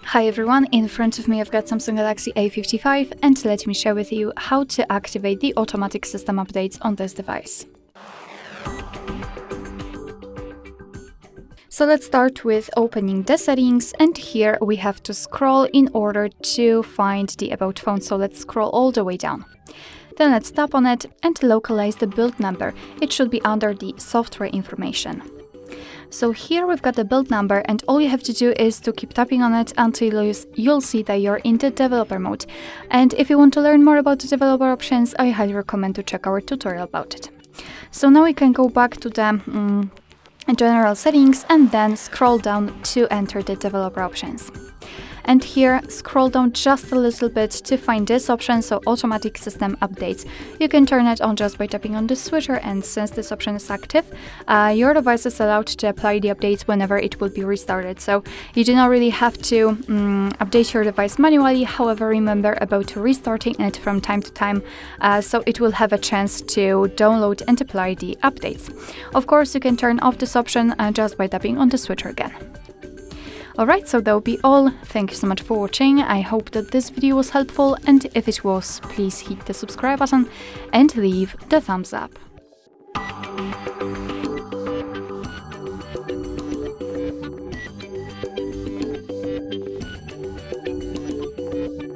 Hi everyone, in front of me I've got Samsung Galaxy A55 and let me share with you how to activate the automatic system updates on this device. So let's start with opening the settings, and here we have to scroll in order to find the About phone, so let's scroll all the way down. Then let's tap on it and localize the build number. It should be under the software information. So here we've got the build number, and all you have to do is to keep tapping on it until you'll see that you're in the developer mode. And if you want to learn more about the developer options, I highly recommend to check our tutorial about it. So now we can go back to the general settings and then scroll down to enter the developer options. And here, scroll down just a little bit to find this option, so automatic system updates. You can turn it on just by tapping on the switcher, and since this option is active, your device is allowed to apply the updates whenever it will be restarted. So you do not really have to update your device manually. However, remember about restarting it from time to time, so it will have a chance to download and apply the updates. Of course, you can turn off this option just by tapping on the switcher again. Alright, so that will be all. Thank you so much for watching. I hope that this video was helpful, and if it was, please hit the subscribe button and leave the thumbs up.